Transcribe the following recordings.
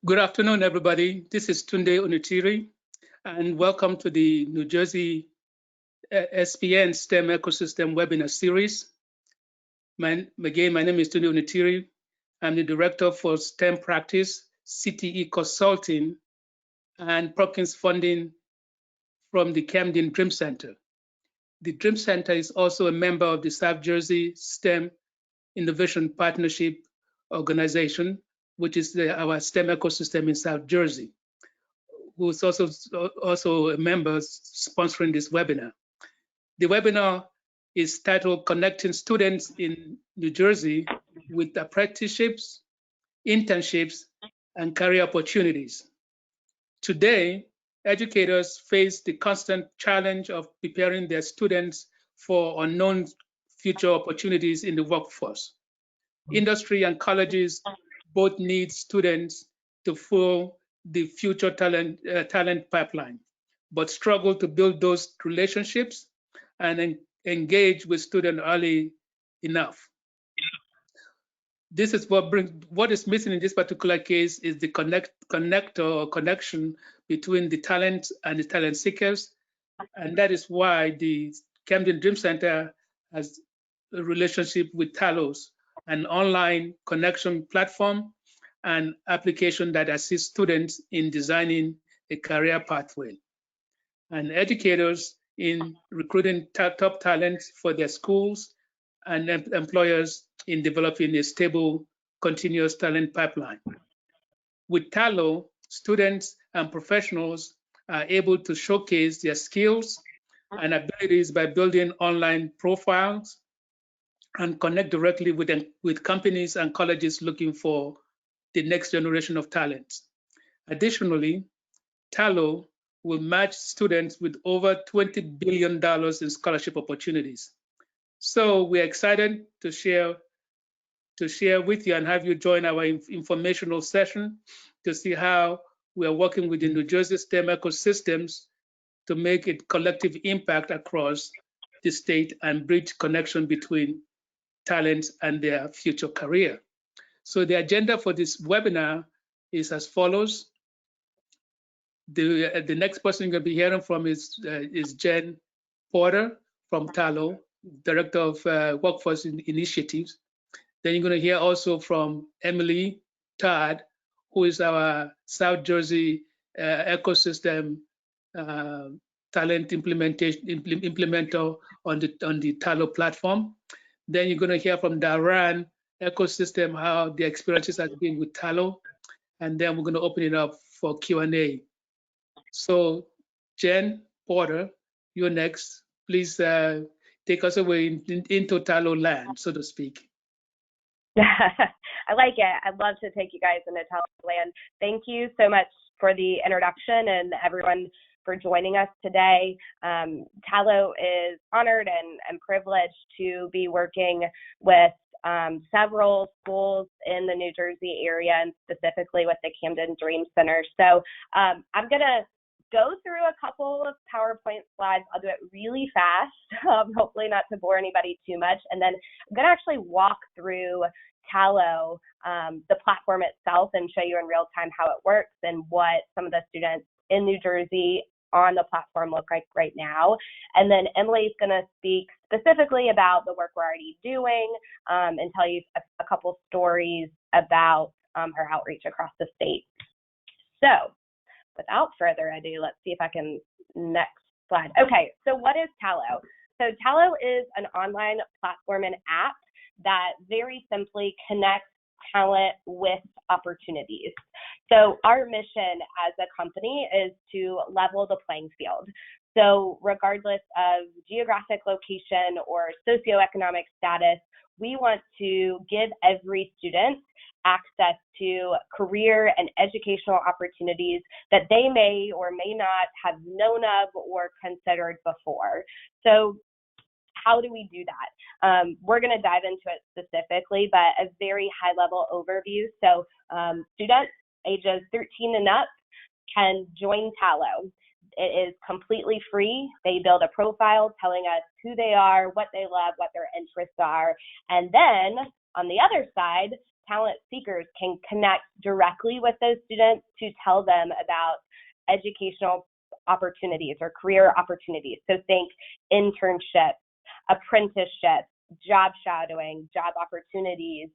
Good afternoon, everybody. This is Tunde Onitiri, and welcome to the New Jersey SPN STEM Ecosystem webinar series. My name is Tunde Onitiri. I'm the Director for STEM Practice, CTE Consulting, and Perkins Funding from the Camden Dream Center. The Dream Center is also a member of the South Jersey STEM Innovation Partnership Organization, which is our STEM ecosystem in South Jersey, who is also a member sponsoring this webinar. The webinar is titled Connecting Students in New Jersey with Apprenticeships, Internships, and Career Opportunities. Today, educators face the constant challenge of preparing their students for unknown future opportunities in the workforce. Industry and colleges both need students to fill the future talent pipeline, but struggle to build those relationships and engage with students early enough. This is what is missing in this particular case is the connection between the talent and the talent seekers, and that is why the Camden Dream Center has a relationship with Talos, an online connection platform and application that assists students in designing a career pathway, and educators in recruiting top talents for their schools, and employers in developing a stable, continuous talent pipeline. With Talo, students and professionals are able to showcase their skills and abilities by building online profiles and connect directly with companies and colleges looking for the next generation of talents. Additionally, Talo will match students with over $20 billion in scholarship opportunities. So we're excited to share with you and have you join our informational session to see how we are working with the New Jersey STEM ecosystems to make a collective impact across the state and bridge connection between talents and their future career. So the agenda for this webinar is as follows. The next person you're going to be hearing from is Jen Porter from Talo, Director of Workforce Initiatives. Then you're going to hear also from Emily Todd, who is our South Jersey ecosystem talent implementer on the Talo platform. Then you're going to hear from Daran Ecosystem, how the experiences have been with Talo. And then we're going to open it up for Q&A. So Jen Porter, you're next. Please take us away into Talo land, so to speak. I like it. I'd love to take you guys into Talo land. Thank you so much for the introduction and everyone for joining us today. Talo is honored and privileged to be working with several schools in the New Jersey area and specifically with the Camden Dream Center. So I'm going to go through a couple of PowerPoint slides. I'll do it really fast, hopefully not to bore anybody too much. And then I'm going to actually walk through Talo, the platform itself, and show you in real time how it works and what some of the students in New Jersey on the platform look like right now. And then Emily's going to speak specifically about the work we're already doing and tell you a couple stories about our outreach across the state. So without further ado, let's see if I can, next slide. Okay, so what is Talo? So Talo is an online platform and app that very simply connects talent with opportunities. So our mission as a company is to level the playing field. So regardless of geographic location or socioeconomic status, we want to give every student access to career and educational opportunities that they may or may not have known of or considered before. So how do we do that? We're going to dive into it specifically, but a very high-level overview. So students ages 13 and up can join Talo. It is completely free. They build a profile telling us who they are, what they love, what their interests are. And then on the other side, talent seekers can connect directly with those students to tell them about educational opportunities or career opportunities. So think internships, apprenticeships, job shadowing, job opportunities,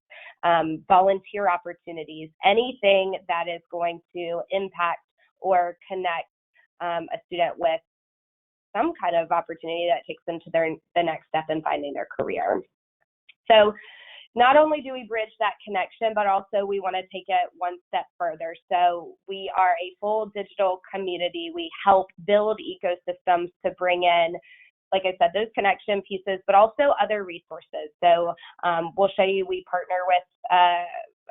volunteer opportunities, anything that is going to impact or connect a student with some kind of opportunity that takes them to the next step in finding their career. So not only do we bridge that connection, but also we want to take it one step further. So we are a full digital community. We help build ecosystems to bring in, like I said, those connection pieces, but also other resources. So we'll show you, we partner with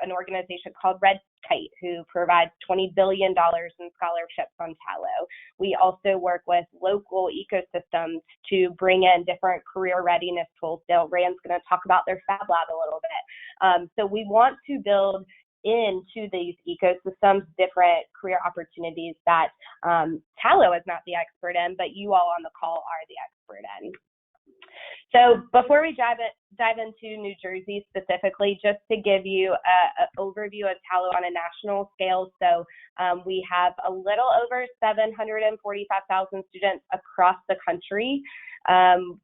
an organization called Red Kite, who provides $20 billion in scholarships on Tallo. We also work with local ecosystems to bring in different career readiness tools. Dale Rand's going to talk about their Fab Lab a little bit. So we want to build into these ecosystems different career opportunities that Tallo is not the expert in, but you all on the call are the expert in. So before we dive into New Jersey specifically, just to give you an overview of Tallo on a national scale. So we have a little over 745,000 students across the country.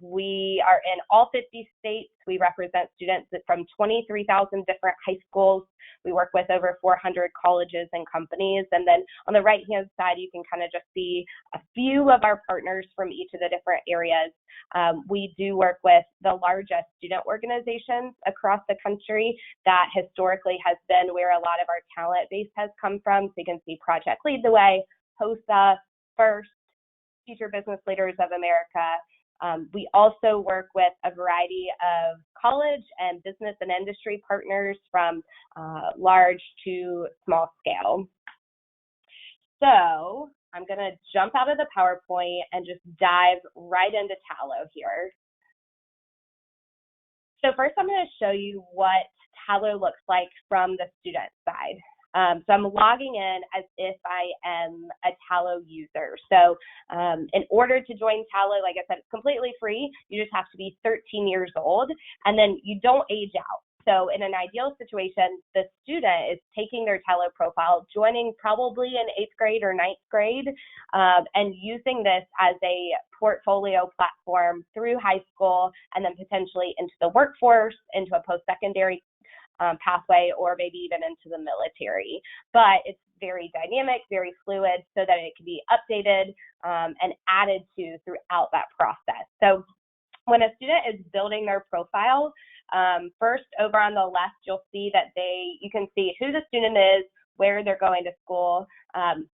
We are in all 50 states. We represent students from 23,000 different high schools. We work with over 400 colleges and companies. And then on the right-hand side, you can kind of just see a few of our partners from each of the different areas. We do work with the largest student organizations across the country. That historically has been where a lot of our talent base has come from. So you can see Project Lead the Way, HOSA, FIRST, Future Business Leaders of America. We also work with a variety of college and business and industry partners from large to small scale. So I'm going to jump out of the PowerPoint and just dive right into Tallo here. So first I'm going to show you what Tallo looks like from the student side. So I'm logging in as if I am a Tallo user. So in order to join Tallo, like I said, it's completely free. You just have to be 13 years old, and then you don't age out. So in an ideal situation, the student is taking their Tallo profile, joining probably in 8th grade or 9th grade, and using this as a portfolio platform through high school and then potentially into the workforce, into a post-secondary pathway, or maybe even into the military. But it's very dynamic, very fluid, so that it can be updated and added to throughout that process. So when a student is building their profile, first over on the left, you'll see that you can see who the student is, where they're going to school,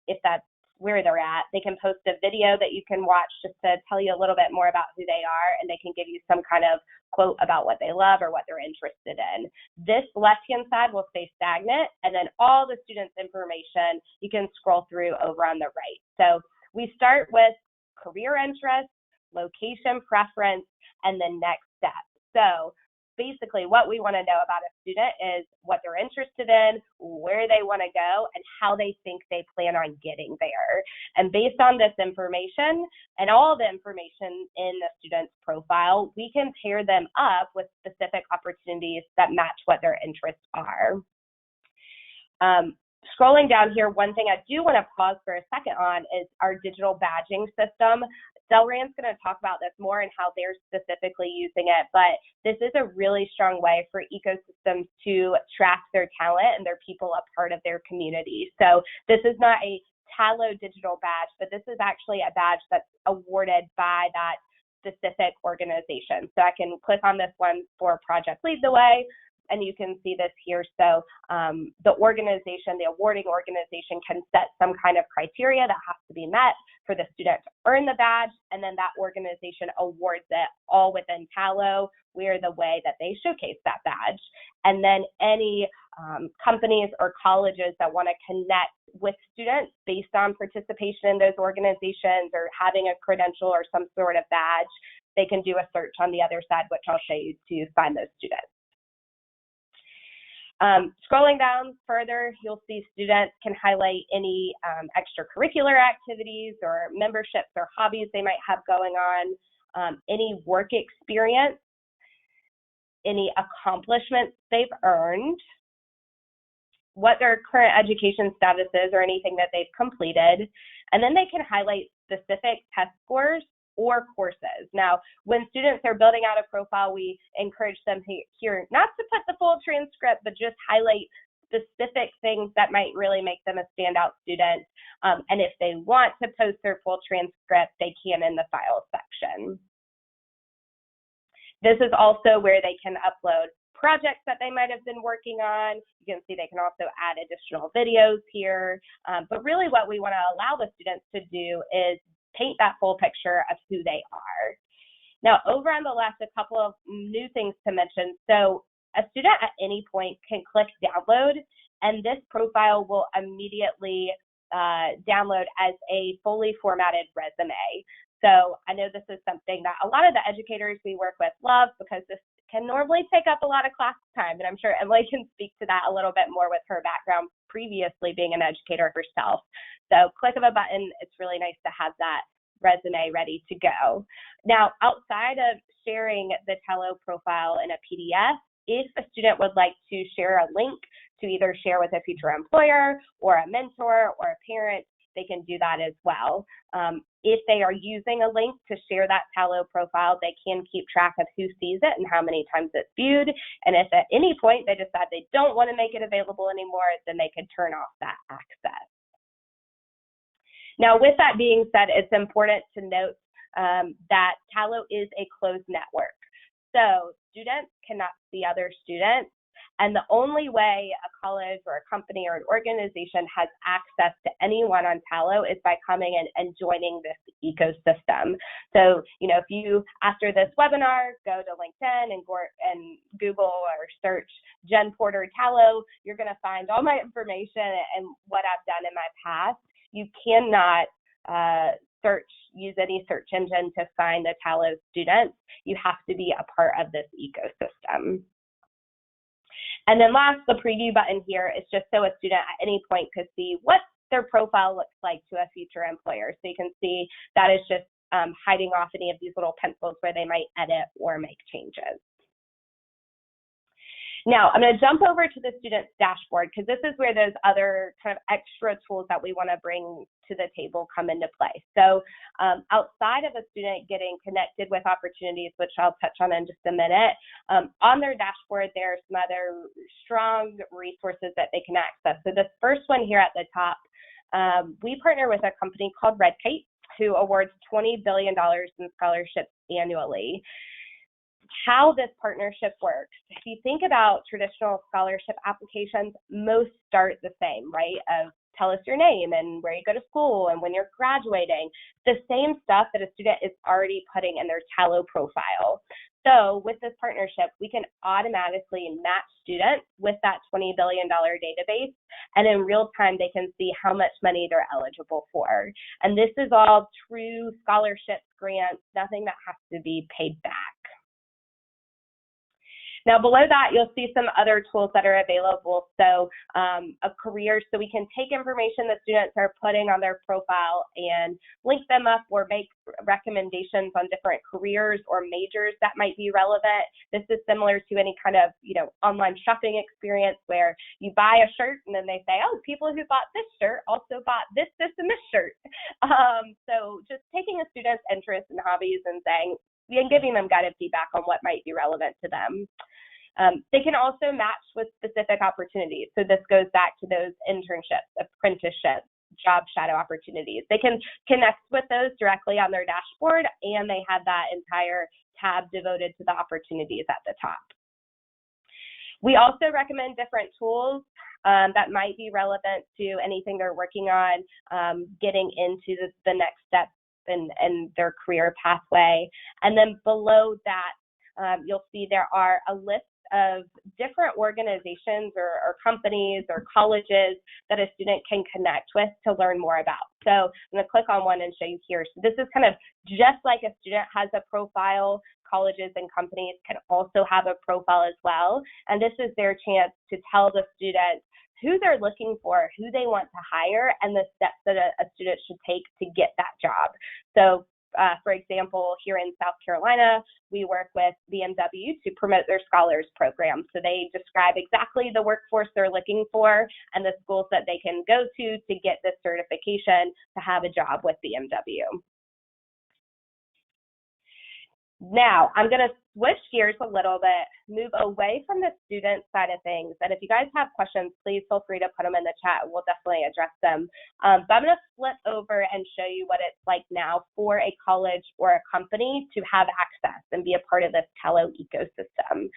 if that's where they're at. They can post a video that you can watch just to tell you a little bit more about who they are, and they can give you some kind of quote about what they love or what they're interested in. This left-hand side will stay stagnant, and then all the students' information you can scroll through over on the right. So we start with career interest, location preference, and the next step. So basically what we want to know about a student is what they're interested in, where they want to go, and how they think they plan on getting there. And based on this information and all the information in the student's profile, we can pair them up with specific opportunities that match what their interests are. Scrolling down here, one thing I do want to pause for a second on is our digital badging system. Dale Rand's going to talk about this more and how they're specifically using it, but this is a really strong way for ecosystems to track their talent and their people a part of their community. So this is not a Tallo digital badge, but this is actually a badge that's awarded by that specific organization. So I can click on this one for Project Lead the Way, and you can see this here. So the organization, the awarding organization, can set some kind of criteria that has to be met for the student to earn the badge, and then that organization awards it all within Tallo. We're the way that they showcase that badge. And then any companies or colleges that want to connect with students based on participation in those organizations or having a credential or some sort of badge, they can do a search on the other side, which I'll show you, to find those students. Scrolling down further, you'll see students can highlight any extracurricular activities or memberships or hobbies they might have going on, any work experience, any accomplishments they've earned, what their current education status is or anything that they've completed, and then they can highlight specific test scores or courses. Now, when students are building out a profile, we encourage them here not to put the full transcript, but just highlight specific things that might really make them a standout student. And if they want to post their full transcript, they can in the files section. This is also where they can upload projects that they might have been working on. You can see they can also add additional videos here. But really what we want to allow the students to do is paint that full picture of who they are. Now, over on the left, a couple of new things to mention. So a student at any point can click download, and this profile will immediately download as a fully formatted resume. So I know this is something that a lot of the educators we work with love, because this can normally take up a lot of class time, and I'm sure Emily can speak to that a little bit more with her background previously being an educator herself. So click of a button, it's really nice to have that resume ready to go. Now, outside of sharing the Tallo profile in a PDF, if a student would like to share a link to either share with a future employer or a mentor or a parent, they can do that as well. If they are using a link to share that Tallo profile, they can keep track of who sees it and how many times it's viewed. And if at any point they decide they don't want to make it available anymore, then they could turn off that access. Now, with that being said, it's important to note that Tallo is a closed network. So students cannot see other students. And the only way a college or a company or an organization has access to anyone on Tallo is by coming in and joining this ecosystem. So, if you, after this webinar, go to LinkedIn and Google or search Jen Porter Tallo, you're going to find all my information and what I've done in my past. You cannot use any search engine to find the Tallo students. You have to be a part of this ecosystem. And then last, the preview button here is just so a student at any point could see what their profile looks like to a future employer. So you can see that is just hiding off any of these little pencils where they might edit or make changes. Now, I'm going to jump over to the student's dashboard, because this is where those other kind of extra tools that we want to bring to the table come into play. So outside of a student getting connected with opportunities, which I'll touch on in just a minute, on their dashboard, there are some other strong resources that they can access. So this first one here at the top, we partner with a company called Red Kite, who awards $20 billion in scholarships annually. How this partnership works, if you think about traditional scholarship applications, most start the same, right? Of tell us your name and where you go to school and when you're graduating, the same stuff that a student is already putting in their Tallo profile. So with this partnership, we can automatically match students with that $20 billion database, and in real time, they can see how much money they're eligible for. And this is all true scholarships, grants, nothing that has to be paid back. Now, below that, you'll see some other tools that are available. So a career, so we can take information that students are putting on their profile and link them up or make recommendations on different careers or majors that might be relevant. This is similar to any kind of, online shopping experience where you buy a shirt and then they say, oh, people who bought this shirt also bought this, and this shirt. So just taking a student's interest and hobbies and giving them guided feedback on what might be relevant to them. They can also match with specific opportunities. So this goes back to those internships, apprenticeships, job shadow opportunities. They can connect with those directly on their dashboard, and they have that entire tab devoted to the opportunities at the top. We also recommend different tools that might be relevant to anything they're working on, getting into the next steps in their career pathway. And then below that, you'll see there are a list of different organizations or companies or colleges that a student can connect with to learn more about. So I'm going to click on one and show you here. So this is kind of just like a student has a profile, colleges and companies can also have a profile as well. And this is their chance to tell the student who they're looking for, who they want to hire, and the steps that a student should take to get that job. So For example, here in South Carolina, we work with BMW to promote their scholars program. So they describe exactly the workforce they're looking for and the schools that they can go to get this certification to have a job with BMW. Now, I'm going to switch gears a little bit, move away from the student side of things. And if you guys have questions, please feel free to put them in the chat. We'll definitely address them. But I'm going to flip over and show you what it's like now for a college or a company to have access and be a part of this Tallo ecosystem.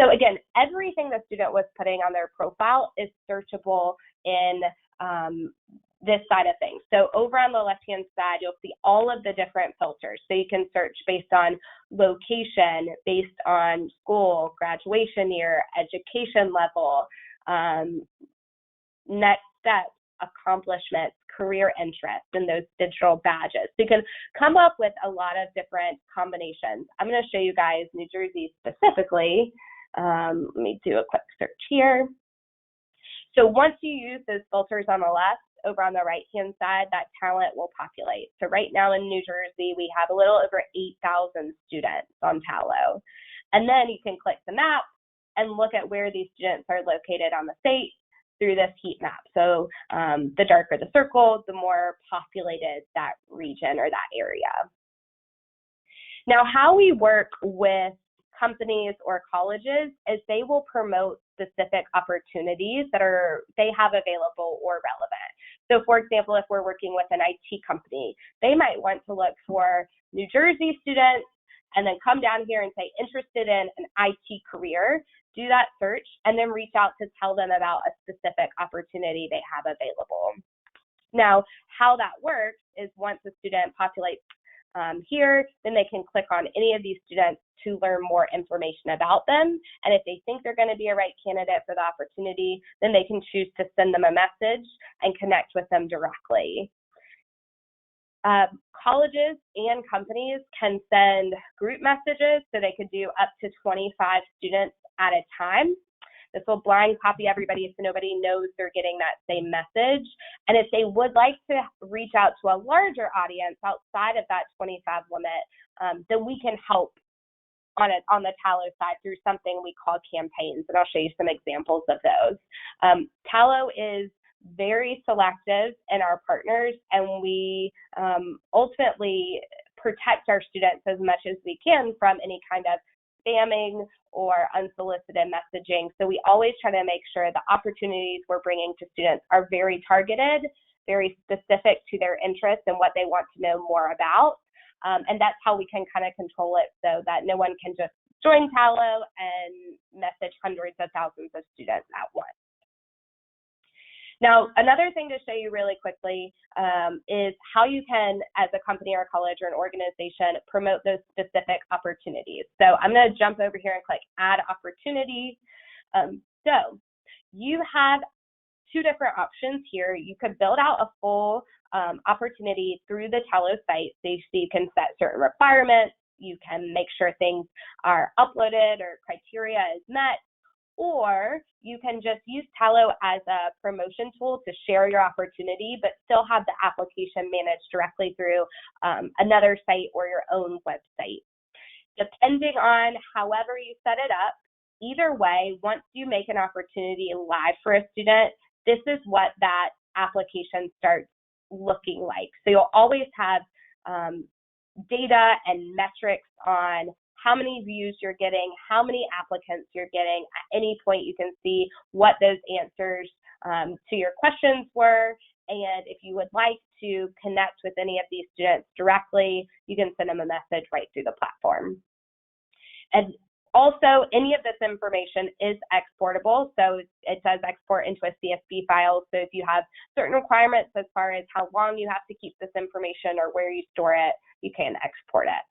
So again, everything the student was putting on their profile is searchable in this side of things. So over on the left-hand side, you'll see all of the different filters. So you can search based on location, based on school, graduation year, education level, next steps, accomplishments, career interests, and those digital badges. So you can come up with a lot of different combinations. I'm going to show you guys New Jersey specifically. Let me do a quick search here. So once you use those filters on the left, over on the right-hand side, that talent will populate. So right now in New Jersey, we have a little over 8,000 students on Tallo. And then you can click the map and look at where these students are located on the state through this heat map. So the darker the circle, the more populated that region or that area. Now, how we work with companies or colleges is they will promote specific opportunities that they have available or relevant. So for example, if we're working with an IT company, they might want to look for New Jersey students and then come down here and say interested in an IT career, do that search, and then reach out to tell them about a specific opportunity they have available. Now, how that works is once a student populates here, then they can click on any of these students to learn more information about them. And if they think they're going to be a right candidate for the opportunity, then they can choose to send them a message and connect with them directly. Colleges and companies can send group messages, so they could do up to 25 students at a time. This will blind copy everybody so nobody knows they're getting that same message. And if they would like to reach out to a larger audience outside of that 25 limit, then we can help on the Tallo side through something we call campaigns. And I'll show you some examples of those. Tallo is very selective in our partners, and we ultimately protect our students as much as we can from any kind of spamming or unsolicited messaging. So we always try to make sure the opportunities we're bringing to students are very targeted, very specific to their interests and what they want to know more about. And that's how we can kind of control it so that no one can just join Tallo and message hundreds of thousands of students at once. Now, another thing to show you really quickly is how you can, as a company or a college or an organization, promote those specific opportunities. So I'm going to jump over here and click Add Opportunity. So you have two different options here. You could build out a full opportunity through the Tallo site. So you can set certain requirements. You can make sure things are uploaded or criteria is met. Or you can just use Tallo as a promotion tool to share your opportunity, but still have the application managed directly through another site or your own website. Depending on however you set it up, either way, once you make an opportunity live for a student, this is what that application starts looking like. So you'll always have data and metrics on how many views you're getting, how many applicants you're getting. At any point, you can see what those answers to your questions were. And if you would like to connect with any of these students directly, you can send them a message right through the platform. And also, any of this information is exportable. So it does export into a CSV file. So if you have certain requirements as far as how long you have to keep this information or where you store it, you can export it.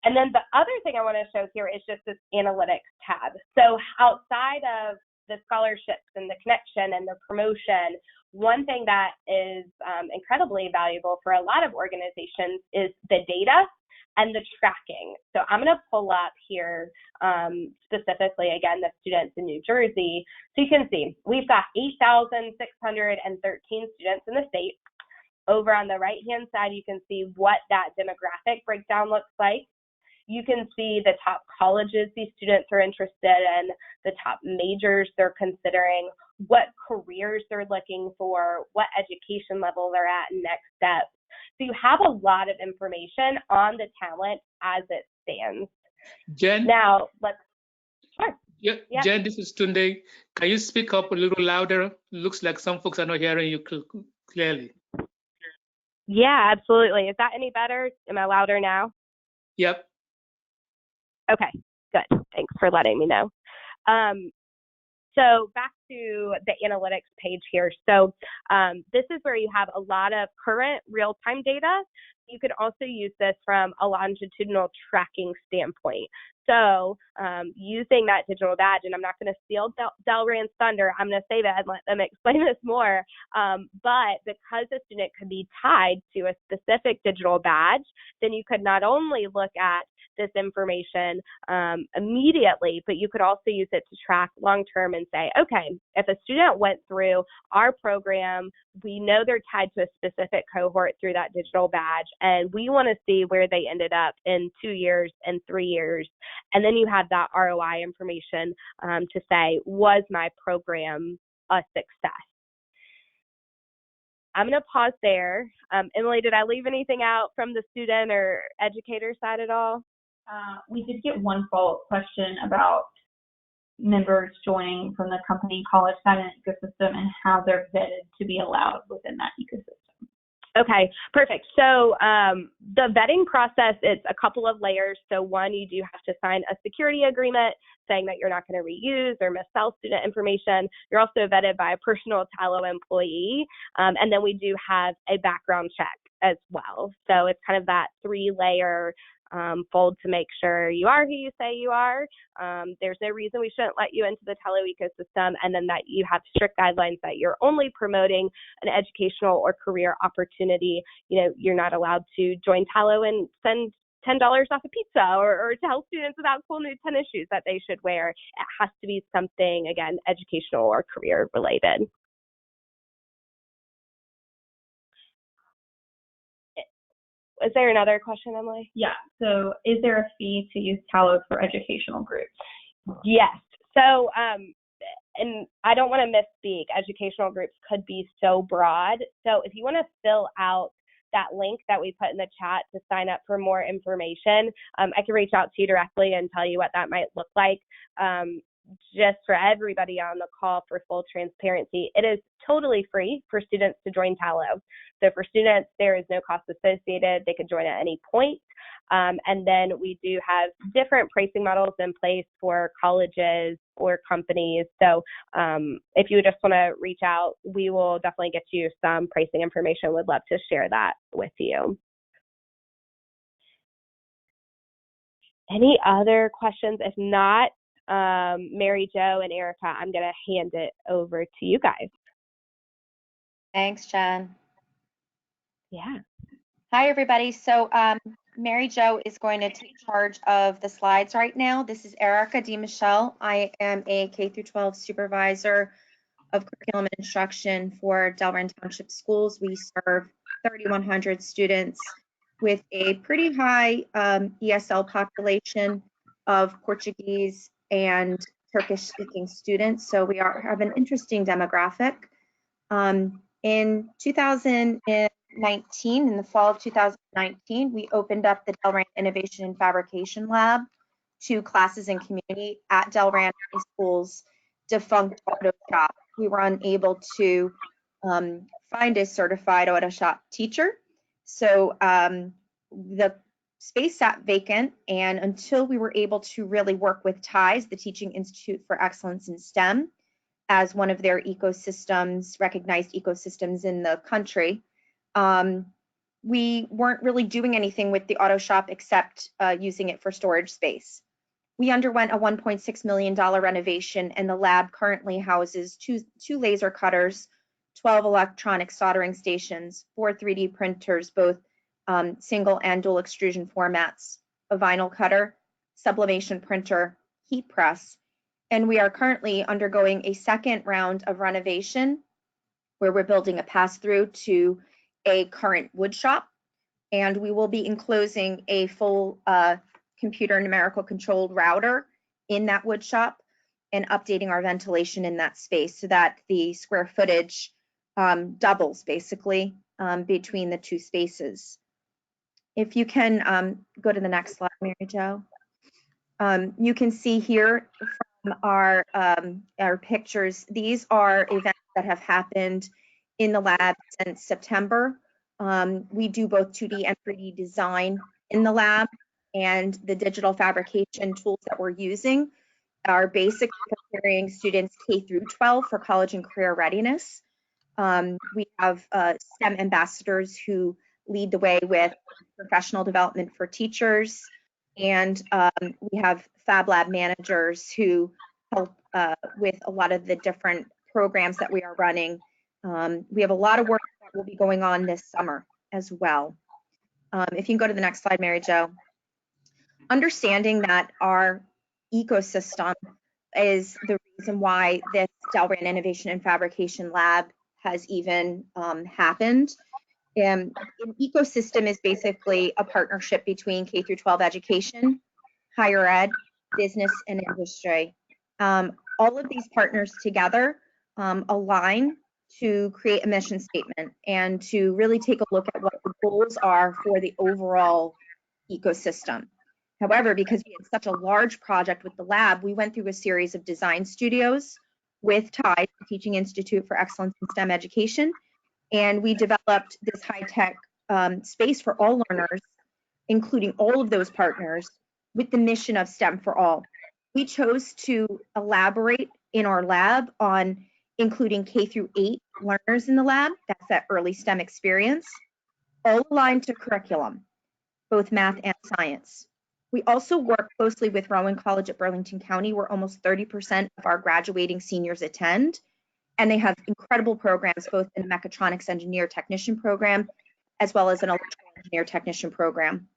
And then the other thing I want to show here is just this analytics tab. So outside of the scholarships and the connection and the promotion, one thing that is incredibly valuable for a lot of organizations is the data and the tracking. So I'm going to pull up here specifically, again, the students in New Jersey. So you can see we've got 8,613 students in the state. Over on the right-hand side, you can see what that demographic breakdown looks like. You can see the top colleges these students are interested in, the top majors they're considering, what careers they're looking for, what education level they're at, and next steps. So you have a lot of information on the talent as it stands. Jen? Now, sure. Yeah, Jen, this is Tunde. Can you speak up a little louder? Looks like some folks are not hearing you clearly. Yeah, absolutely. Is that any better? Am I louder now? Yep. Okay, good. Thanks for letting me know. So back to the analytics page here. So this is where you have a lot of current real-time data. You could also use this from a longitudinal tracking standpoint. So using that digital badge, and I'm not going to steal Delran's thunder, I'm going to save it and let them explain this more. But because a student could be tied to a specific digital badge, then you could not only look at this information immediately, but you could also use it to track long-term and say, okay, if a student went through our program, we know they're tied to a specific cohort through that digital badge, and we want to see where they ended up in 2 years and 3 years. And then you have that ROI information to say, was my program a success? I'm going to pause there. Emily, did I leave anything out from the student or educator side at all? We did get one follow-up question about members joining from the company college side and ecosystem and how they're vetted to be allowed within that ecosystem. Okay, perfect. So the vetting process, it's a couple of layers. So one, you do have to sign a security agreement saying that you're not going to reuse or missell student information. You're also vetted by a personal Tallo employee. And then we do have a background check as well. So it's kind of that 3-layer fold to make sure you are who you say you are. There's no reason we shouldn't let you into the Tallo ecosystem, and then that you have strict guidelines that you're only promoting an educational or career opportunity. You know, you're not allowed to join Tallo and send $10 off a pizza or tell students about cool new tennis shoes that they should wear. It has to be something, again, educational or career related. Is there another question, Emily? Yeah, so is there a fee to use Tallo for educational groups? Yes. So, and I don't want to misspeak, educational groups could be so broad. So if you want to fill out that link that we put in the chat to sign up for more information, I can reach out to you directly and tell you what that might look like. Just for everybody on the call, for full transparency, it is totally free for students to join Tallo. So for students, there is no cost associated. They could join at any point. And then we do have different pricing models in place for colleges or companies. So if you just want to reach out, we will definitely get you some pricing information. Would love to share that with you. Any other questions? If not, Mary Jo and Erica, I'm going to hand it over to you guys. Thanks, Jen. Yeah. Hi, everybody. So Mary Jo is going to take charge of the slides right now. This is Erica DeMichelle. I am a K-12 supervisor of curriculum and instruction for Delran Township Schools. We serve 3,100 students with a pretty high ESL population of Portuguese and Turkish-speaking students. So we have an interesting demographic. In 2019, in the fall of 2019, we opened up the Delran Innovation and Fabrication Lab to classes and community at Delran High School's defunct auto shop. We were unable to find a certified auto shop teacher. So the space sat vacant, and until we were able to really work with TIES, the Teaching Institute for Excellence in STEM, as one of their ecosystems, recognized ecosystems in the country, we weren't really doing anything with the auto shop except using it for storage space. We underwent a $1.6 million renovation, and the lab currently houses two laser cutters, 12 electronic soldering stations, 4 3D printers, both single and dual extrusion formats, a vinyl cutter, sublimation printer, heat press, and we are currently undergoing a second round of renovation where we're building a pass-through to a current wood shop, and we will be enclosing a full computer numerical controlled router in that wood shop and updating our ventilation in that space so that the square footage doubles basically between the two spaces. If you can go to the next slide, Mary Jo. You can see here from our pictures, these are events that have happened in the lab since September. We do both 2D and 3D design in the lab, and the digital fabrication tools that we're using are basically preparing students K through 12 for college and career readiness. We have STEM ambassadors who lead the way with professional development for teachers, and we have Fab Lab managers who help with a lot of the different programs that we are running. We have a lot of work that will be going on this summer as well. If you can go to the next slide, Mary Jo. Understanding that our ecosystem is the reason why this Delran Innovation and Fabrication Lab has even happened. An ecosystem is basically a partnership between K through 12 education, higher ed, business, and industry. All of these partners together align to create a mission statement and to really take a look at what the goals are for the overall ecosystem. However, because we had such a large project with the lab, we went through a series of design studios with TIE, the Teaching Institute for Excellence in STEM Education, and we developed this high-tech space for all learners, including all of those partners, with the mission of STEM for all. We chose to elaborate in our lab on including K through 8 learners in the lab. That's that early STEM experience, all aligned to curriculum, both math and science. We also work closely with Rowan College at Burlington County, where almost 30% of our graduating seniors attend. And they have incredible programs, both in the mechatronics engineer technician program, as well as an electrical engineer technician program.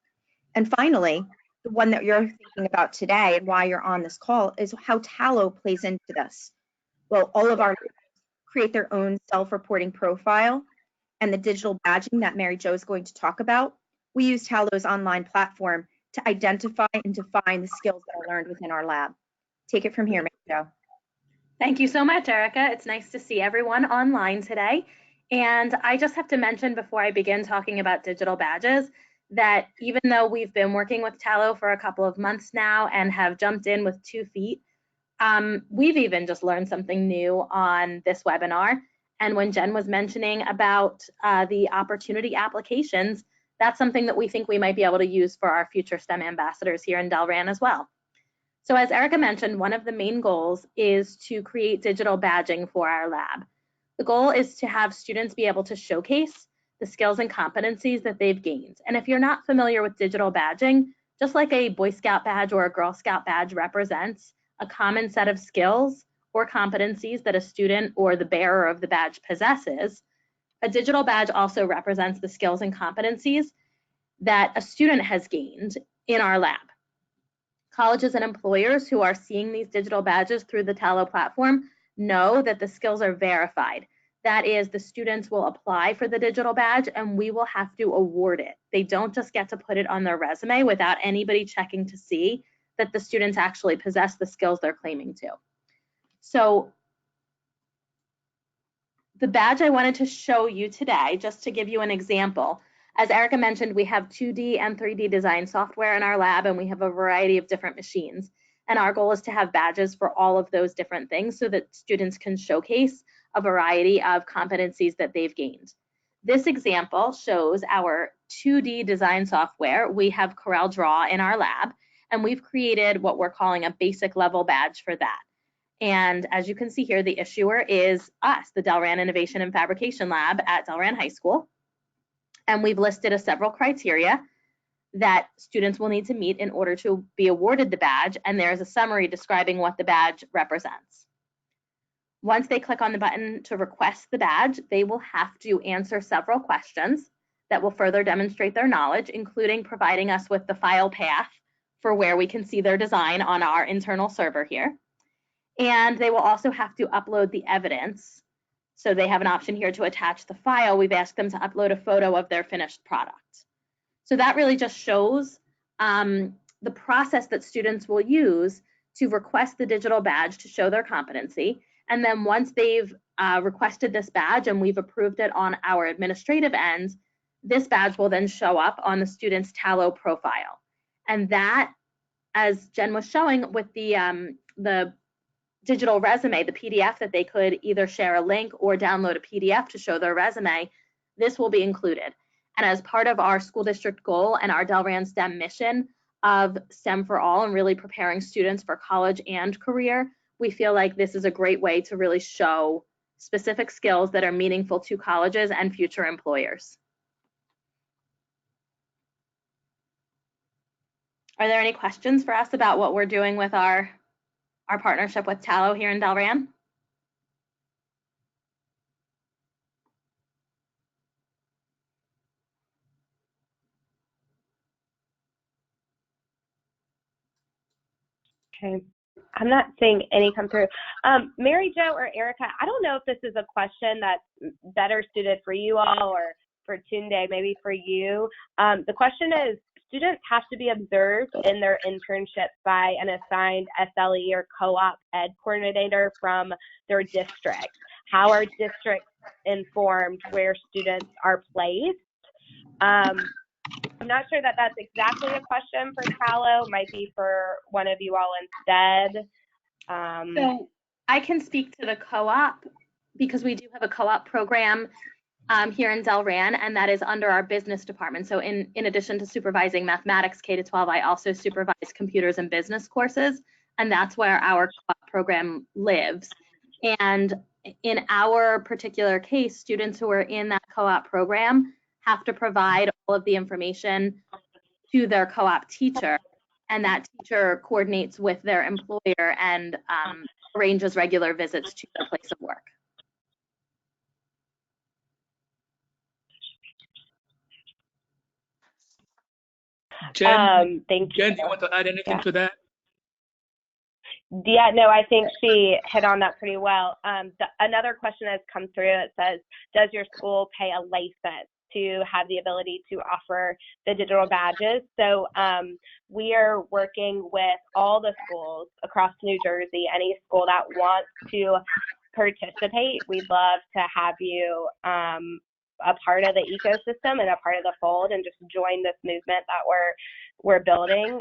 And finally, the one that you're thinking about today and why you're on this call is how Tallo plays into this. Well, all of our create their own self-reporting profile, and the digital badging that Mary Jo is going to talk about. We use Tallo's online platform to identify and define the skills that are learned within our lab. Take it from here, Mary Jo. Thank you so much, Erica. It's nice to see everyone online today. And I just have to mention before I begin talking about digital badges that even though we've been working with Tallo for a couple of months now and have jumped in with 2 feet, we've even just learned something new on this webinar. And when Jen was mentioning about the opportunity applications, that's something that we think we might be able to use for our future STEM ambassadors here in Delran as well. So as Erica mentioned, one of the main goals is to create digital badging for our lab. The goal is to have students be able to showcase the skills and competencies that they've gained. And if you're not familiar with digital badging, just like a Boy Scout badge or a Girl Scout badge represents a common set of skills or competencies that a student or the bearer of the badge possesses, a digital badge also represents the skills and competencies that a student has gained in our lab. Colleges and employers who are seeing these digital badges through the Tallo platform know that the skills are verified. That is, the students will apply for the digital badge and we will have to award it. They don't just get to put it on their resume without anybody checking to see that the students actually possess the skills they're claiming to. So the badge I wanted to show you today, just to give you an example, as Erica mentioned, we have 2D and 3D design software in our lab, and we have a variety of different machines. And our goal is to have badges for all of those different things so that students can showcase a variety of competencies that they've gained. This example shows our 2D design software. We have CorelDRAW in our lab, and we've created what we're calling a basic level badge for that. And as you can see here, the issuer is us, the Delran Innovation and Fabrication Lab at Delran High School. And we've listed several criteria that students will need to meet in order to be awarded the badge. And there's a summary describing what the badge represents. Once they click on the button to request the badge, they will have to answer several questions that will further demonstrate their knowledge, including providing us with the file path for where we can see their design on our internal server here. And they will also have to upload the evidence So they have an option here to attach the file. We've asked them to upload a photo of their finished product. So that really just shows the process that students will use to request the digital badge to show their competency. And then once they've requested this badge and we've approved it on our administrative end, this badge will then show up on the student's Tallo profile. And that, as Jen was showing with the digital resume, the PDF that they could either share a link or download a PDF to show their resume, this will be included. And as part of our school district goal and our Delran STEM mission of STEM for all and really preparing students for college and career, we feel like this is a great way to really show specific skills that are meaningful to colleges and future employers. Are there any questions for us about what we're doing with our partnership with Tallo here in Delran? Okay. I'm not seeing any come through. Mary Jo or Erica, I don't know if this is a question that's better suited for you all or for Tunde, maybe for you. The question is, students have to be observed in their internships by an assigned SLE or co-op ed coordinator from their district. How are districts informed where students are placed? I'm not sure that that's exactly a question for Tallo. Might be for one of you all instead. So I can speak to the co-op because we do have a co-op program here in Delran, and that is under our business department. So in addition to supervising mathematics K-12, I also supervise computers and business courses, and that's where our co-op program lives. And in our particular case, students who are in that co-op program have to provide all of the information to their co-op teacher, and that teacher coordinates with their employer and arranges regular visits to their place of work. Jen, thank you. Jen, do you want to add anything to that? Yeah, no, I think she hit on that pretty well. Another question has come through. It says, does your school pay a license to have the ability to offer the digital badges? So we are working with all the schools across New Jersey. Any school that wants to participate, we'd love to have you a part of the ecosystem and a part of the fold, and just join this movement that we're building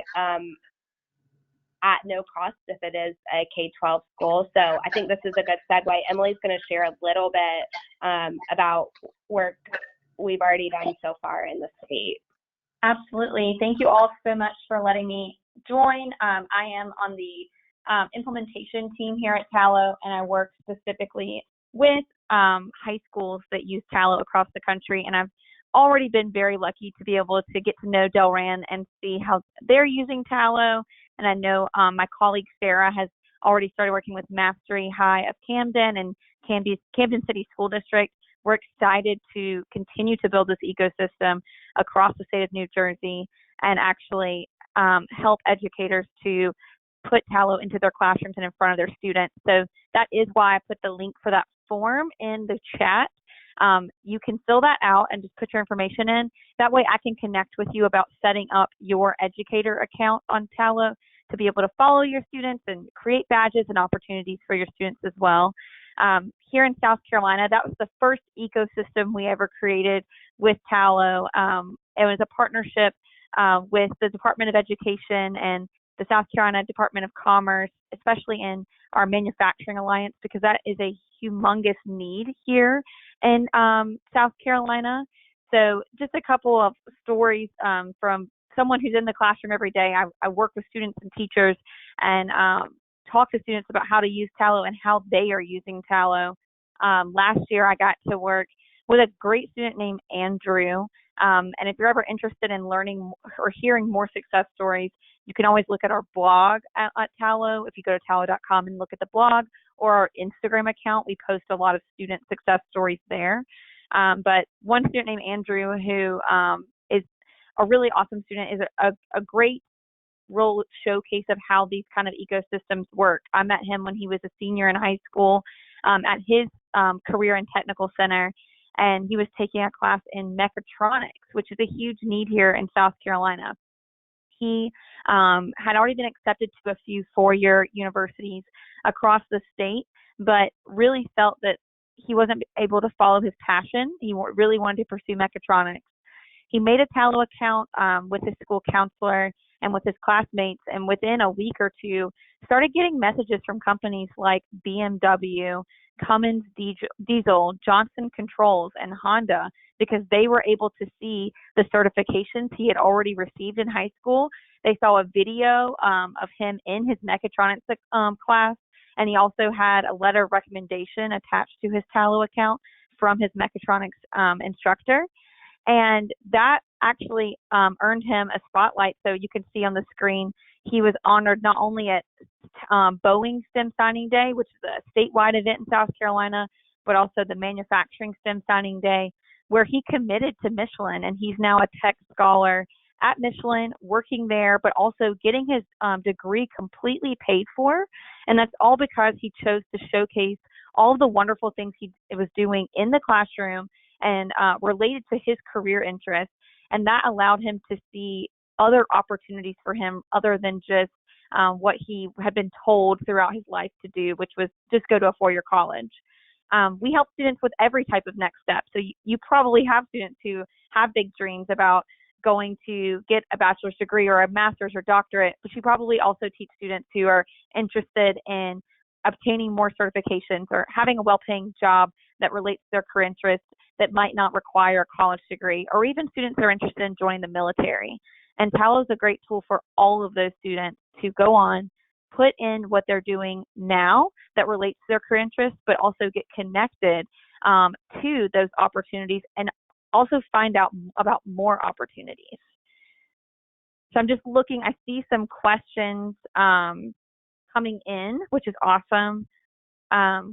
at no cost if it is a K-12 school. So I think this is a good segue. Emily's going to share a little bit about work we've already done so far in the state. Absolutely. Thank you all so much for letting me join. I am on the implementation team here at Tallo, and I work specifically with high schools that use Tallo across the country. And I've already been very lucky to be able to get to know Delran and see how they're using Tallo. And I know my colleague Sarah has already started working with Mastery High of Camden and Camden City School District. We're excited to continue to build this ecosystem across the state of New Jersey and actually help educators to put Tallo into their classrooms and in front of their students. So that is why I put the link for that form in the chat. You can fill that out and just put your information in. That way I can connect with you about setting up your educator account on Tallo to be able to follow your students and create badges and opportunities for your students as well. Here in South Carolina, that was the first ecosystem we ever created with Tallo. It was a partnership with the Department of Education and the South Carolina Department of Commerce, especially in our manufacturing alliance, because that is a humongous need here in South Carolina. So just a couple of stories from someone who's in the classroom every day. I work with students and teachers and talk to students about how to use Tallo and how they are using Tallo. Last year, I got to work with a great student named Andrew. And if you're ever interested in learning or hearing more success stories, you can always look at our blog at Tallo. If you go to tallo.com and look at the blog, or our Instagram account, we post a lot of student success stories there. But one student named Andrew, who is a really awesome student, is a great real showcase of how these kind of ecosystems work. I met him when he was a senior in high school. at his career and technical center, and he was taking a class in mechatronics, which is a huge need here in South Carolina. He had already been accepted to a few four-year universities across the state, but really felt that he wasn't able to follow his passion. He really wanted to pursue mechatronics. He made a Tallo account with his school counselor and with his classmates, and within a week or two, started getting messages from companies like BMW, Cummins Diesel, Johnson Controls, and Honda, because they were able to see the certifications he had already received in high school. They saw a video of him in his mechatronics class, and he also had a letter of recommendation attached to his Tallo account from his mechatronics instructor. And that actually earned him a spotlight. So you can see on the screen, he was honored not only at Boeing STEM Signing Day, which is a statewide event in South Carolina, but also the Manufacturing STEM Signing Day, where he committed to Michelin, and he's now a tech scholar at Michelin, working there, but also getting his degree completely paid for. And that's all because he chose to showcase all of the wonderful things he was doing in the classroom and related to his career interests. And that allowed him to see other opportunities for him other than just what he had been told throughout his life to do, which was just go to a four-year college. We help students with every type of next step. So you probably have students who have big dreams about going to get a bachelor's degree or a master's or doctorate, but you probably also teach students who are interested in obtaining more certifications or having a well-paying job that relates to their career interests that might not require a college degree, or even students who are interested in joining the military. And Tallo is a great tool for all of those students to go on, put in what they're doing now that relates to their career interests, but also get connected to those opportunities and also find out about more opportunities. So I'm just looking, I see some questions coming in, which is awesome.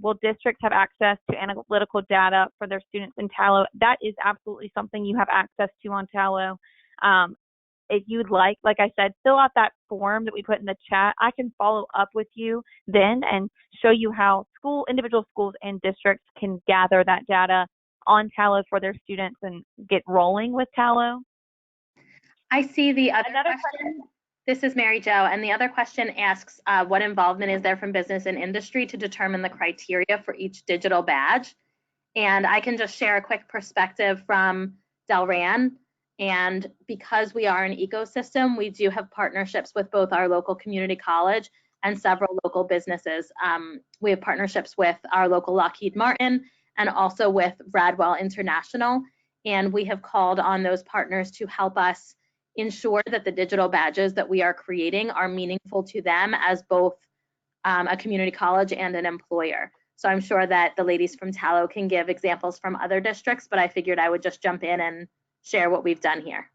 Will districts have access to analytical data for their students in Tallo? That is absolutely something you have access to on Tallo. If you'd like I said, fill out that form that we put in the chat. I can follow up with you then and show you how individual schools and districts can gather that data on Tallo for their students and get rolling with Tallo. I see the other question. This is Mary Jo, and the other question asks, what involvement is there from business and industry to determine the criteria for each digital badge? And I can just share a quick perspective from Delran. And because we are an ecosystem, we do have partnerships with both our local community college and several local businesses. We have partnerships with our local Lockheed Martin and also with Bradwell International. And we have called on those partners to help us ensure that the digital badges that we are creating are meaningful to them as both a community college and an employer. So I'm sure that the ladies from Tallo can give examples from other districts, but I figured I would just jump in and share what we've done here.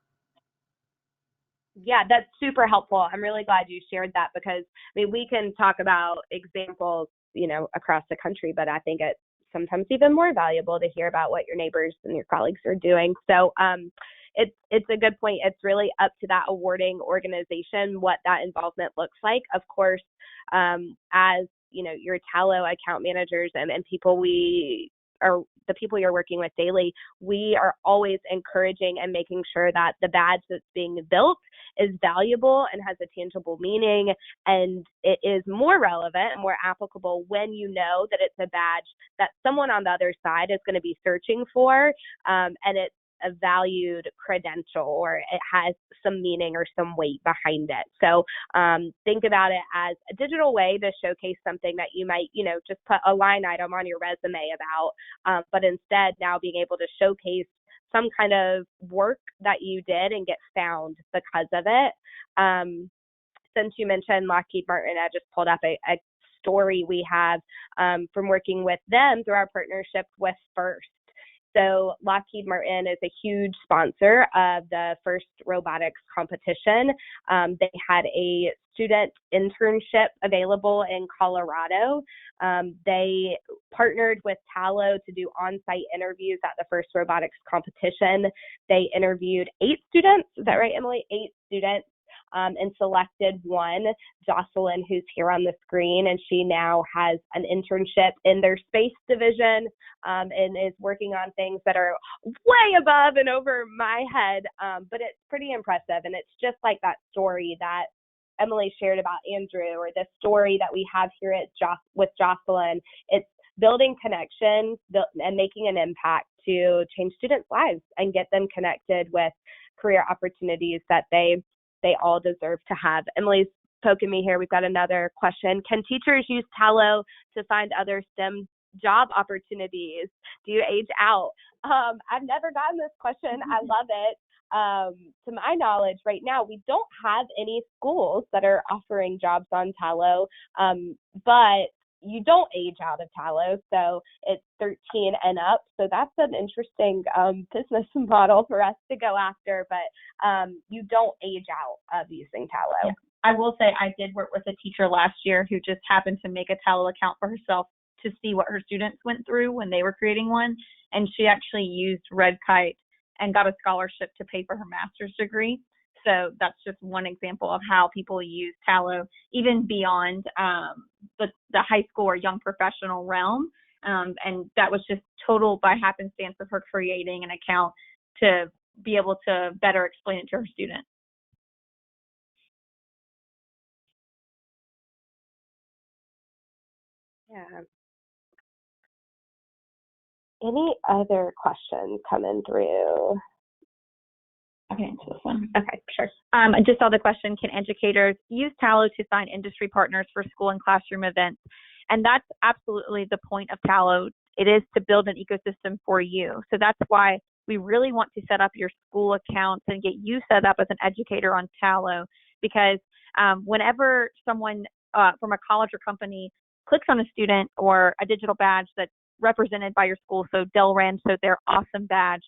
Yeah, that's super helpful. I'm really glad you shared that, because I mean, we can talk about examples, across the country, but I think it's sometimes even more valuable to hear about what your neighbors and your colleagues are doing. So it's a good point. It's really up to that awarding organization what that involvement looks like. Of course, as your Tallo account managers and people the people you're working with daily, we are always encouraging and making sure that the badge that's being built is valuable and has a tangible meaning, and it is more relevant and more applicable when you know that it's a badge that someone on the other side is going to be searching for, and it's a valued credential, or it has some meaning or some weight behind it. So think about it as a digital way to showcase something that you might, just put a line item on your resume about, but instead now being able to showcase some kind of work that you did and get found because of it. Since you mentioned Lockheed Martin, I just pulled up a story we have from working with them through our partnership with FIRST. So Lockheed Martin is a huge sponsor of the FIRST robotics competition. They had a student internship available in Colorado. They partnered with Tallo to do on-site interviews at the FIRST robotics competition. They interviewed 8 students. Is that right, Emily? 8 students. and selected one, Jocelyn, who's here on the screen, and she now has an internship in their space division and is working on things that are way above and over my head, but it's pretty impressive. And it's just like that story that Emily shared about Andrew, or the story that we have here at with Jocelyn. It's building connections and making an impact to change students' lives and get them connected with career opportunities that they all deserve to have. Emily's poking me here. We've got another question. Can teachers use Tallo to find other STEM job opportunities? Do you age out? I've never gotten this question. I love it. To my knowledge, right now, we don't have any schools that are offering jobs on Tallo, but you don't age out of Tallo, so it's 13 and up. So that's an interesting business model for us to go after, but you don't age out of using Tallo. Yeah. I will say I did work with a teacher last year who just happened to make a Tallo account for herself to see what her students went through when they were creating one, and she actually used Red Kite and got a scholarship to pay for her master's degree. So that's just one example of how people use Tallo, even beyond the high school or young professional realm. And that was just total by happenstance of her creating an account to be able to better explain it to her students. Yeah. Any other questions coming through? I can answer this one. Okay, sure. I just saw the question, can educators use Tallo to find industry partners for school and classroom events? And that's absolutely the point of Tallo. It is to build an ecosystem for you. So that's why we really want to set up your school accounts and get you set up as an educator on Tallo, because whenever someone from a college or company clicks on a student or a digital badge that's represented by your school, so Delran, so their awesome badge,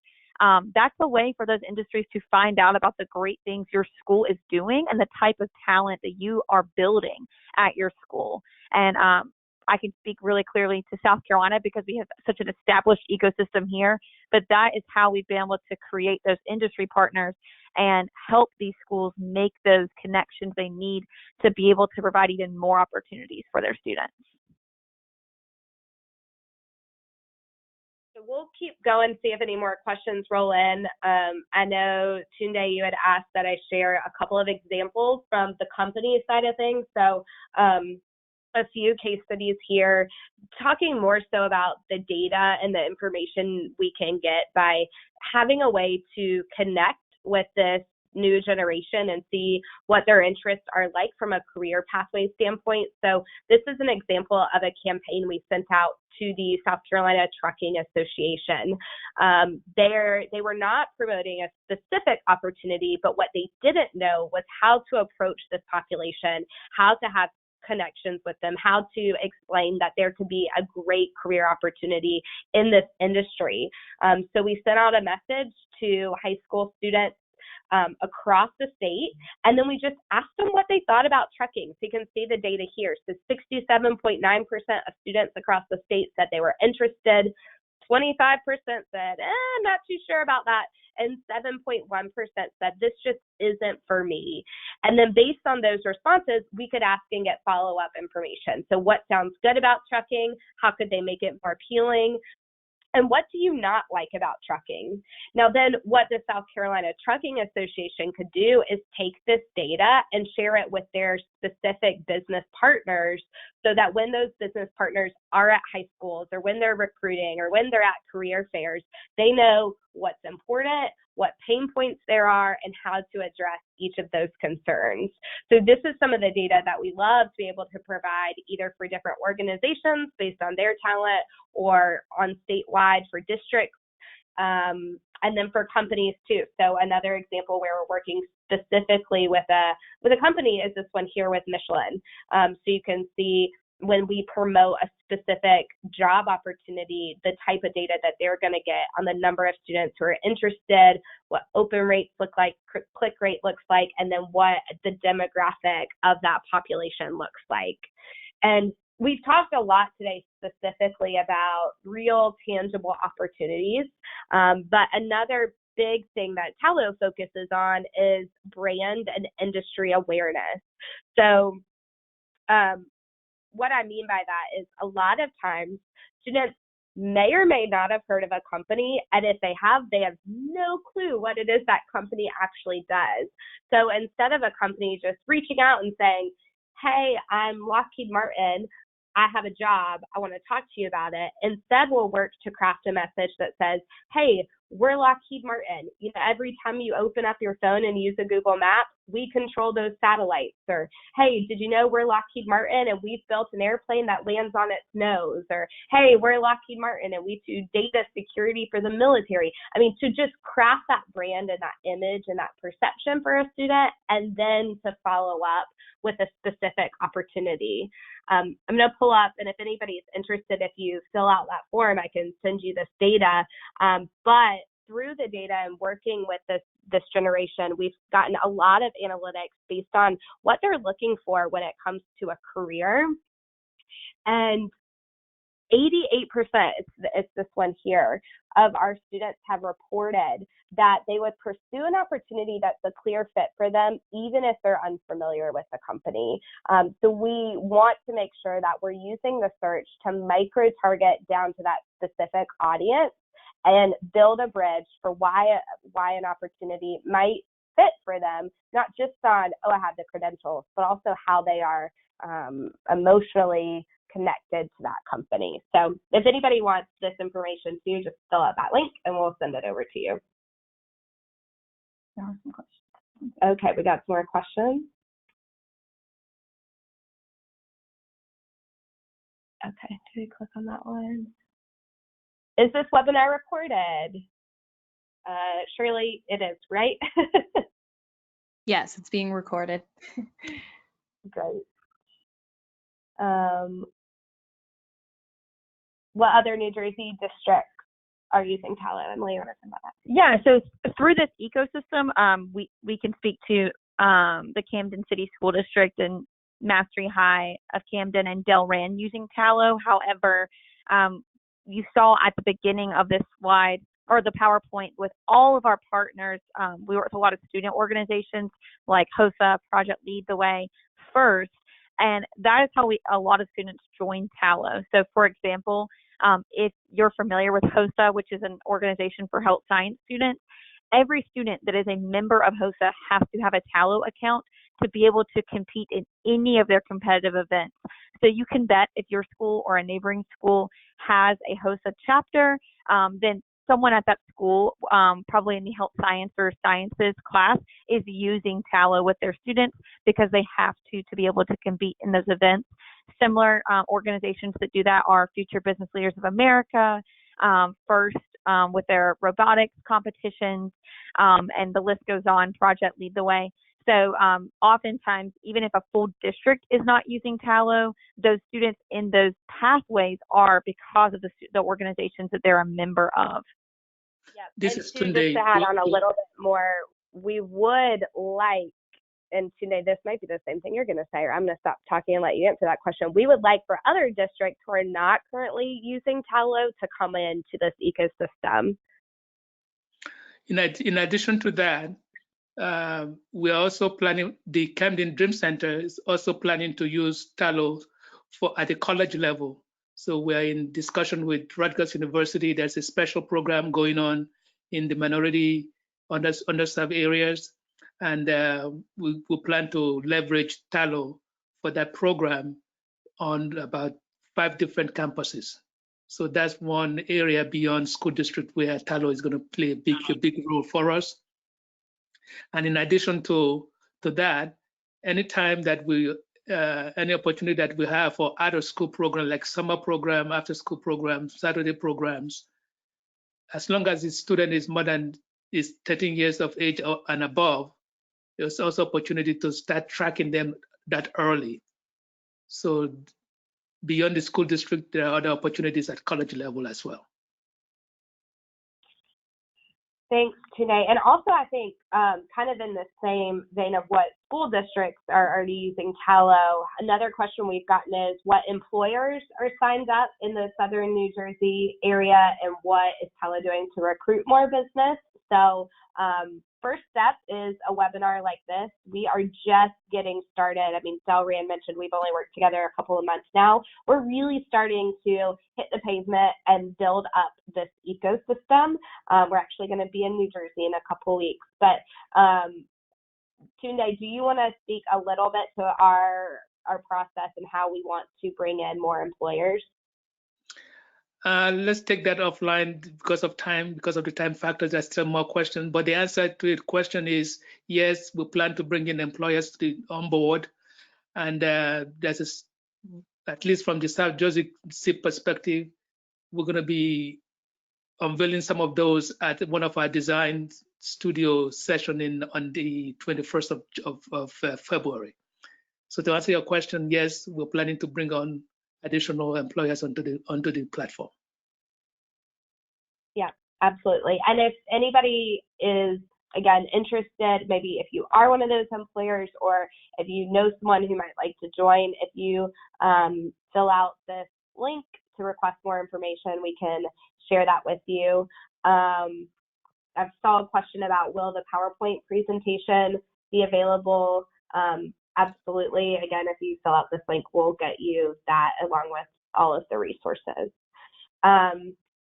that's a way for those industries to find out about the great things your school is doing and the type of talent that you are building at your school. And I can speak really clearly to South Carolina because we have such an established ecosystem here, but that is how we've been able to create those industry partners and help these schools make those connections they need to be able to provide even more opportunities for their students. So we'll keep going, see if any more questions roll in. I know, Tunde, you had asked that I share a couple of examples from the company side of things. So a few case studies here, talking more so about the data and the information we can get by having a way to connect with this new generation and see what their interests are like from a career pathway standpoint. So this is an example of a campaign we sent out to the South Carolina Trucking Association. They were not promoting a specific opportunity, but what they didn't know was how to approach this population, how to have connections with them, how to explain that there could be a great career opportunity in this industry. So we sent out a message to high school students across the state, and then we just asked them what they thought about trucking. So you can see the data here. So 67.9% of students across the state said they were interested. 25% said, not too sure about that. And 7.1% said, this just isn't for me. And then based on those responses, we could ask and get follow-up information. So what sounds good about trucking? How could they make it more appealing? And what do you not like about trucking? Now, then what the South Carolina Trucking Association could do is take this data and share it with their specific business partners so that when those business partners are at high schools or when they're recruiting or when they're at career fairs, they know what's important, what pain points there are, and how to address each of those concerns. So this is some of the data that we love to be able to provide either for different organizations based on their talent or on statewide for districts, and then for companies too. So another example where we're working specifically with a company is this one here with Michelin. So you can see when we promote a specific job opportunity, the type of data that they're going to get on the number of students who are interested, what open rates look like, click rate looks like, and then what the demographic of that population looks like. And we've talked a lot today specifically about real tangible opportunities, but another big thing that Tallo focuses on is brand and industry awareness. So what I mean by that is a lot of times students may or may not have heard of a company, and if they have no clue what it is that company actually does. So instead of a company just reaching out and saying, hey, I'm Lockheed Martin, I have a job, I want to talk to you about it, instead we'll work to craft a message that says, hey, we're Lockheed Martin. You know, every time you open up your phone and use a Google Map, we control those satellites. Or, hey, did you know we're Lockheed Martin and we've built an airplane that lands on its nose? Or, hey, we're Lockheed Martin and we do data security for the military. I mean, to just craft that brand and that image and that perception for a student, and then to follow up with a specific opportunity. I'm going to pull up, and if anybody's interested, if you fill out that form, I can send you this data. But through the data and working with this generation, we've gotten a lot of analytics based on what they're looking for when it comes to a career. And 88%, it's this one here, of our students have reported that they would pursue an opportunity that's a clear fit for them, even if they're unfamiliar with the company. So we want to make sure that we're using the search to micro-target down to that specific audience and build a bridge for why an opportunity might fit for them, not just on, oh, I have the credentials, but also how they are emotionally connected to that company. So if anybody wants this information too, just fill out that link and we'll send it over to you. There are some questions. Okay, we got some more questions. Okay, do we click on that one? Is this webinar recorded? Shirley, it is, right? Yes, it's being recorded. Great. What other New Jersey districts are using Tallo? Emily, you want to send that? Yeah, so through this ecosystem, we can speak to the Camden City School District and Mastery High of Camden and Delran using Tallo. However, you saw at the beginning of this slide, or the PowerPoint, with all of our partners, we work with a lot of student organizations like HOSA, Project Lead the Way, FIRST, and that is how a lot of students join Tallo. So for example, if you're familiar with HOSA, which is an organization for health science students, every student that is a member of HOSA has to have a Tallo account to be able to compete in any of their competitive events. So you can bet if your school or a neighboring school has a HOSA chapter, then someone at that school, probably in the health science or sciences class, is using Tallo with their students because they have to be able to compete in those events. Similar organizations that do that are Future Business Leaders of America, FIRST with their robotics competitions, and the list goes on, Project Lead the Way. So oftentimes, even if a full district is not using Tallo, those students in those pathways are because of the organizations that they're a member of. Yep. This and is to Tunde. just add on a little bit more, we would like, and Tunde, this might be the same thing you're going to say, or I'm going to stop talking and let you answer that question. We would like for other districts who are not currently using Tallo to come into this ecosystem. In addition to that, we are also planning, the Camden Dream Center is also planning to use Tallo at the college level. So we're in discussion with Rutgers University. There's a special program going on in the minority underserved areas. And we plan to leverage Tallo for that program on about 5 different campuses. So that's one area beyond school district where Tallo is going to play a big role for us. And in addition to that, anytime that any opportunity that we have for out of school program, like summer program, after school programs, Saturday programs, as long as the student is 13 years of age and above, there's also opportunity to start tracking them that early. So beyond the school district, there are other opportunities at college level as well. Thanks, Tunde. And also, I think kind of in the same vein of what school districts are already using Tallo, another question we've gotten is what employers are signed up in the southern New Jersey area and what is Tallo doing to recruit more business? So first step is a webinar like this. We are just getting started. I mean, Delran mentioned we've only worked together a couple of months now. We're really starting to hit the pavement and build up this ecosystem. We're actually going to be in New Jersey in a couple of weeks. But Tunde, do you want to speak a little bit to our process and how we want to bring in more employers? Let's take that offline because of the time factors. There's still more questions, but the answer to the question is yes, we plan to bring in employers on board, and there's at least from the South Jersey SIP perspective, we're going to be unveiling some of those at one of our design studio session on the 21st of February. So to answer your question, yes, we're planning to bring on additional employers onto the platform. Yeah, absolutely. And if anybody is, again, interested, maybe if you are one of those employers or if you know someone who might like to join, if you fill out this link to request more information, we can share that with you. I saw a question about, will the PowerPoint presentation be available? Absolutely. Again, if you fill out this link, we'll get you that along with all of the resources.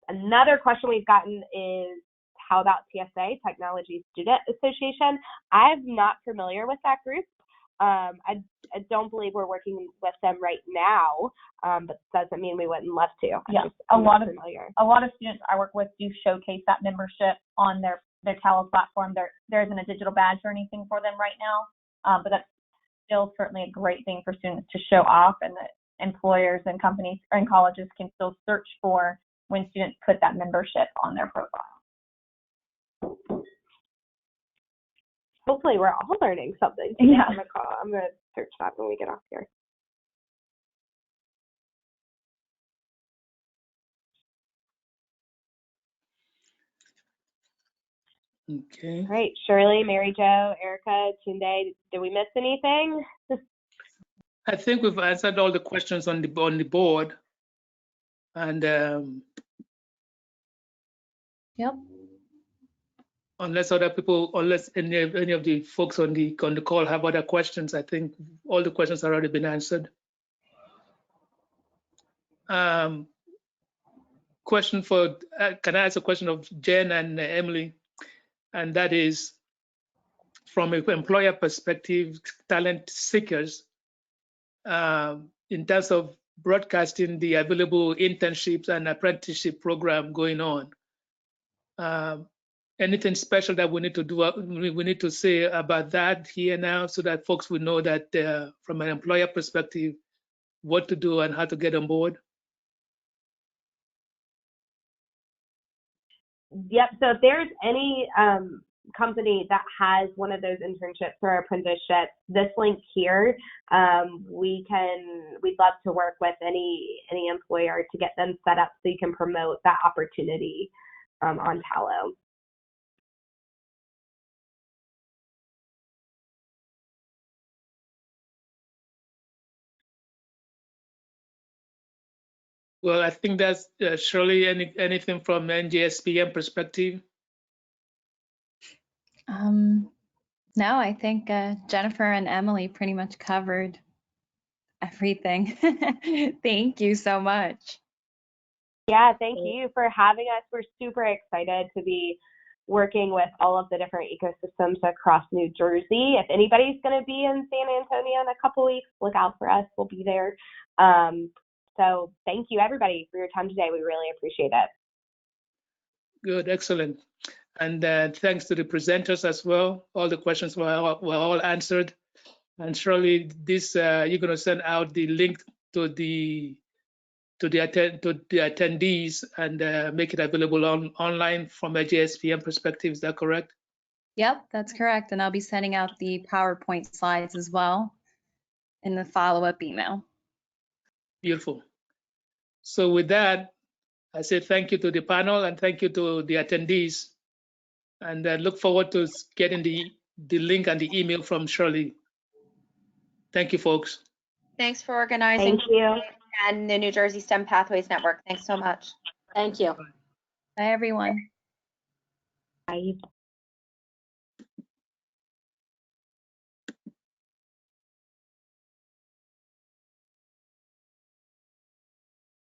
Another question we've gotten is, how about TSA, Technology Student Association? I'm not familiar with that group. I don't believe we're working with them right now, but doesn't mean we wouldn't love to. Yeah, a lot of students I work with do showcase that membership on their Tallo platform. There isn't a digital badge or anything for them right now, but that's still certainly a great thing for students to show off, and that employers and companies and colleges can still search for when students put that membership on their profile. Hopefully we're all learning something today on the call. I'm going to search that when we get off here. Okay. All right, Shirley, Mary Jo, Erica, Tunde, did we miss anything? I think we've answered all the questions on the board, and Yep. unless any of the folks on the call have other questions, I think all the questions have already been answered. Question for can I ask a question of Jen and Emily, and that is, from an employer perspective, talent seekers, in terms of broadcasting the available internships and apprenticeship program going on. Anything special that we need to do? We need to say about that here now, so that folks will know that from an employer perspective, what to do and how to get on board. Yep. So if there's any company that has one of those internships or apprenticeships, this link here, we'd love to work with any employer to get them set up so you can promote that opportunity on Tallo. Well, I think that's surely anything from NJSPM perspective. No, I think Jennifer and Emily pretty much covered everything. Thank you so much. Yeah, thank you for having us. We're super excited to be working with all of the different ecosystems across New Jersey. If anybody's going to be in San Antonio in a couple weeks, look out for us. We'll be there. So thank you, everybody, for your time today. We really appreciate it. Good, excellent. And thanks to the presenters as well. All the questions were all answered. And surely this you're going to send out the link to the attendees and make it available online from a JSPM perspective. Is that correct? Yep, that's correct. And I'll be sending out the PowerPoint slides as well in the follow-up email. Beautiful. So with that, I say thank you to the panel and thank you to the attendees. And look forward to getting the link and the email from Shirley. Thank you, folks. Thanks for organizing. Thank you. And the New Jersey STEM Pathways Network. Thanks so much. Thank you. Bye, everyone. Bye.